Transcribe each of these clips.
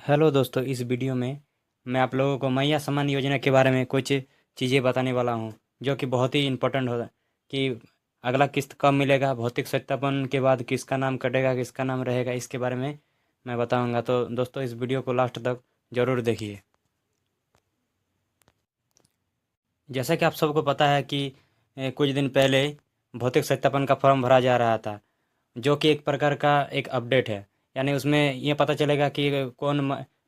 Hello दोस्तों, इस video में मैं आप लोगों को मैया सम्मान योजना के बारे में कुछ चीज़ें बताने वाला हूँ, जो कि बहुत ही इम्पोर्टेंट होगा कि अगला किस्त कब मिलेगा, भौतिक सत्यापन के बाद किसका नाम कटेगा, किसका नाम रहेगा, इसके बारे में मैं बताऊँगा। तो दोस्तों, इस वीडियो को लास्ट तक ज़रूर देखिए। जैसा कि आप सबको पता है कि कुछ दिन पहले भौतिक सत्यापन का फॉर्म भरा जा रहा था, जो कि एक प्रकार का एक अपडेट है। यानी उसमें ये पता चलेगा कि कौन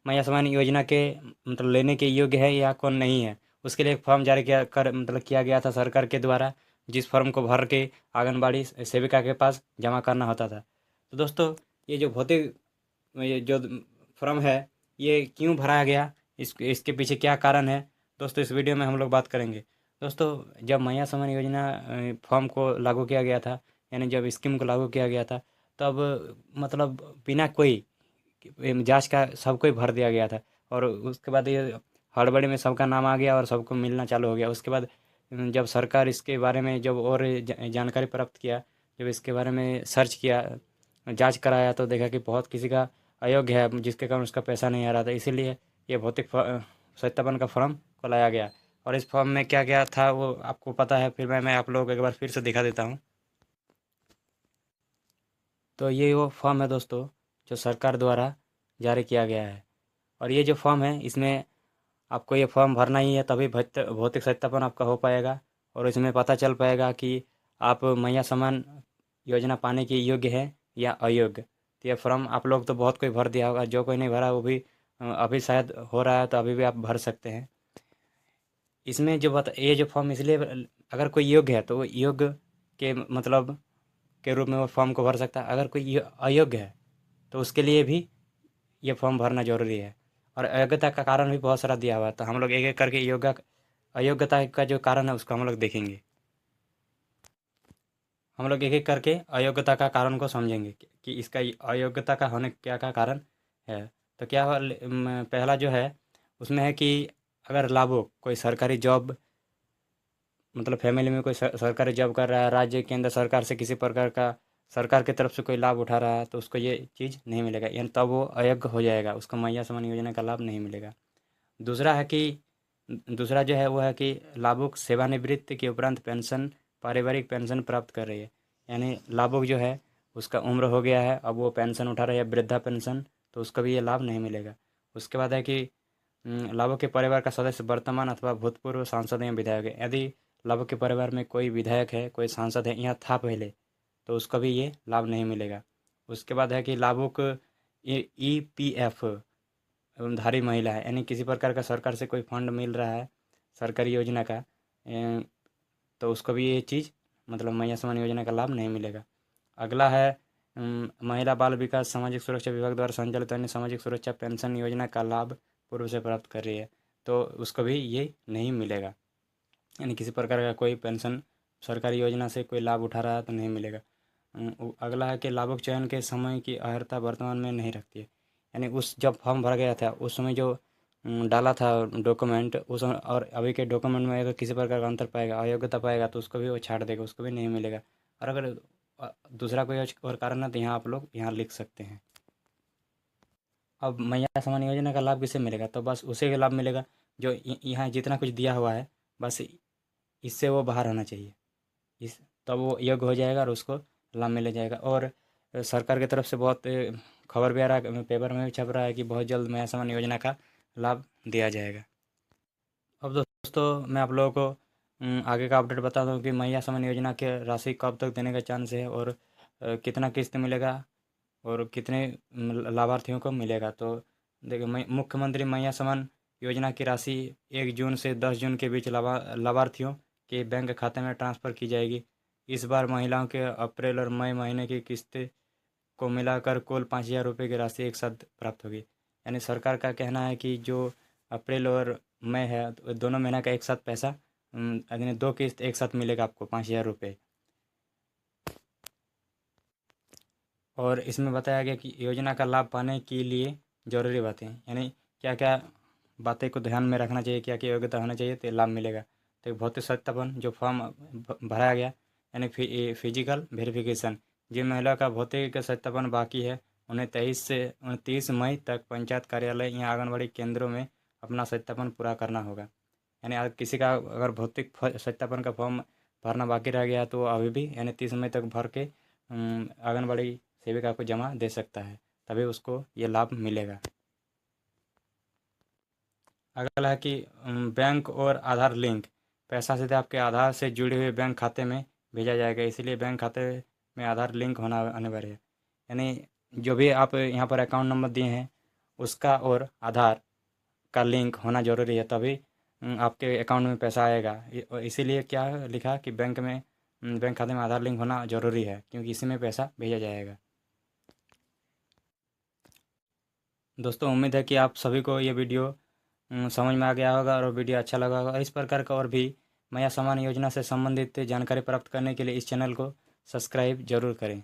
मैया सम्मान योजना के मतलब लेने के योग्य है या कौन नहीं है। उसके लिए एक फॉर्म जारी किया गया था सरकार के द्वारा, जिस फॉर्म को भर के आंगनबाड़ी सेविका के पास जमा करना होता था। तो दोस्तों, ये जो भौतिक ये जो फॉर्म है, ये क्यों भराया गया, इसके पीछे क्या कारण है, दोस्तों इस वीडियो में हम लोग बात करेंगे। दोस्तों, जब मैया सम्मान योजना फॉर्म को लागू किया गया था, यानी जब स्कीम को लागू किया गया था, तब मतलब बिना कोई जांच का सबको ही भर दिया गया था। और उसके बाद ये हड़बड़ी में सबका नाम आ गया और सबको मिलना चालू हो गया। उसके बाद जब सरकार इसके बारे में जब और जानकारी प्राप्त किया, जब इसके बारे में सर्च किया, जांच कराया, तो देखा कि बहुत किसी का अयोग्य है, जिसके कारण उसका पैसा नहीं आ रहा था। इसीलिए ये भौतिक सत्यापन का फॉर्म को लाया गया। और इस फॉर्म में क्या क्या था वो आपको पता है, फिर मैं आप लोगों को एक बार फिर से दिखा देता हूँ। तो ये वो फॉर्म है दोस्तों, जो सरकार द्वारा जारी किया गया है। और ये जो फॉर्म है, इसमें आपको ये फॉर्म भरना ही है, तभी भौतिक सत्यापन आपका हो पाएगा। और इसमें पता चल पाएगा कि आप मैया सम्मान योजना पाने के योग्य है या अयोग्य। तो ये फॉर्म आप लोग तो बहुत कोई भर दिया होगा, जो कोई नहीं भरा वो भी अभी शायद हो रहा है, तो अभी भी आप भर सकते हैं। इसमें जो ये जो फॉर्म इसलिए अगर कोई योग्य है तो वो योग्य के मतलब के रूप में वो फॉर्म को भर सकता है। अगर कोई अयोग्य है तो उसके लिए भी ये फॉर्म भरना जरूरी है। और अयोग्यता का कारण भी बहुत सारा दिया हुआ है, तो हम लोग एक एक करके योग्य अयोग्यता का जो कारण है उसको हम लोग देखेंगे। हम लोग एक एक करके अयोग्यता का कारण को समझेंगे कि इसका अयोग्यता का होने क्या का कारण है। तो क्या पहला जो है उसमें है कि अगर लाभुक कोई सरकारी जॉब मतलब फैमिली में कोई सरकारी जॉब कर रहा है, राज्य केंद्र सरकार से किसी प्रकार का सरकार की तरफ से कोई लाभ उठा रहा है, तो उसको ये चीज़ नहीं मिलेगा, यानी तब वो अयोग्य हो जाएगा, उसको मैया सम्मान योजना का लाभ नहीं मिलेगा। दूसरा है कि दूसरा जो है वो है कि लाभुक सेवानिवृत्ति के उपरांत पेंशन पारिवारिक पेंशन प्राप्त कर रही है। यानी लाभुक जो है उसका उम्र हो गया है, अब वो पेंशन उठा रही है, वृद्धा पेंशन, तो उसको भी ये लाभ नहीं मिलेगा। उसके बाद है कि लाभुक के परिवार का सदस्य वर्तमान अथवा भूतपूर्व सांसद या विधायक है। यदि लाभुक के परिवार में कोई विधायक है, कोई सांसद है, यहाँ था पहले, तो उसको भी ये लाभ नहीं मिलेगा। उसके बाद है कि लाभुक EPF धारी महिला है, यानी किसी प्रकार का सरकार से कोई फंड मिल रहा है सरकारी योजना का, तो उसको भी ये चीज़ मतलब मैया सम्मान योजना का लाभ नहीं मिलेगा। अगला है महिला बाल विकास सामाजिक सुरक्षा विभाग द्वारा संचालित अन्य सामाजिक सुरक्षा पेंशन योजना का लाभ पूर्व से प्राप्त कर रही है, तो उसको भी ये नहीं मिलेगा। यानी किसी प्रकार का कोई पेंशन सरकारी योजना से कोई लाभ उठा रहा है तो नहीं मिलेगा। अगला है कि लाभुक चयन के समय की अर्हता वर्तमान में नहीं रखती है। यानी उस जब फॉर्म भरा गया था उस समय जो डाला था डॉक्यूमेंट, उस समय और अभी के डॉक्यूमेंट में अगर किसी प्रकार का अंतर पाएगा, अयोग्यता पाएगा, तो उसको भी वो छाट देगा, उसको भी नहीं मिलेगा। और अगर दूसरा कोई और कारण है तो यहाँ आप लोग यहाँ लिख सकते हैं। अब मैया सम्मान योजना का लाभ किसे मिलेगा, तो बस उसे का लाभ मिलेगा जो यहाँ जितना कुछ दिया हुआ है, बस इससे वो बाहर होना चाहिए। इस तब वो योग्य हो जाएगा और उसको लाभ मिल जाएगा। और सरकार की तरफ से बहुत खबर भी आ रहा है, पेपर में भी छप रहा है कि बहुत जल्द मैया सम्मान योजना का लाभ दिया जाएगा। अब दोस्तों, मैं आप लोगों को आगे का अपडेट बता दूं कि मैया सम्मान योजना के राशि कब तक देने का चांस है, और कितना किस्त मिलेगा, और कितने लाभार्थियों को मिलेगा। तो देखिए, मुख्यमंत्री मैया सम्मान योजना की राशि 1 जून से 10 जून के बीच लाभार्थियों के बैंक खाते में ट्रांसफ़र की जाएगी। इस बार महिलाओं के अप्रैल और मई महीने की किस्तें को मिलाकर कुल 5,000 रुपये की राशि एक साथ प्राप्त होगी। यानी सरकार का कहना है कि जो अप्रैल और मई है, तो दोनों महीने का एक साथ पैसा यानी 2 किस्त एक साथ मिलेगा आपको 5,000 रुपये। और इसमें बताया गया कि योजना का लाभ पाने के लिए ज़रूरी बातें, यानी क्या क्या बातें को ध्यान में रखना चाहिए, क्या क्या योग्यता होना चाहिए तो लाभ मिलेगा। तो भौतिक सत्यापन जो फॉर्म भराया गया, यानी फिजिकल वेरिफिकेशन, जिन महिला का भौतिक सत्यापन बाकी है उन्हें 23 से 29 मई तक पंचायत कार्यालय या आंगनबाड़ी केंद्रों में अपना सत्यापन पूरा करना होगा। यानी अगर किसी का अगर भौतिक सत्यापन का फॉर्म भरना बाकी रह गया तो वो अभी भी यानी 30 मई तक भर के आंगनबाड़ी सेविका को जमा दे सकता है, तभी उसको ये लाभ मिलेगा। अगला है कि बैंक और आधार लिंक। पैसा सीधे आपके आधार से जुड़े हुए बैंक खाते में भेजा जाएगा, इसलिए बैंक खाते में आधार लिंक होना अनिवार्य है। यानी जो भी आप यहाँ पर अकाउंट नंबर दिए हैं उसका और आधार का लिंक होना ज़रूरी है, तभी आपके अकाउंट में पैसा आएगा। इसीलिए क्या लिखा कि बैंक खाते में आधार लिंक होना ज़रूरी है, क्योंकि इसी में पैसा भेजा जाएगा। दोस्तों, उम्मीद है कि आप सभी को ये वीडियो समझ में आ गया होगा और वीडियो अच्छा लगा होगा। इस प्रकार का और भी माया समान योजना से संबंधित जानकारी प्राप्त करने के लिए इस चैनल को सब्सक्राइब जरूर करें।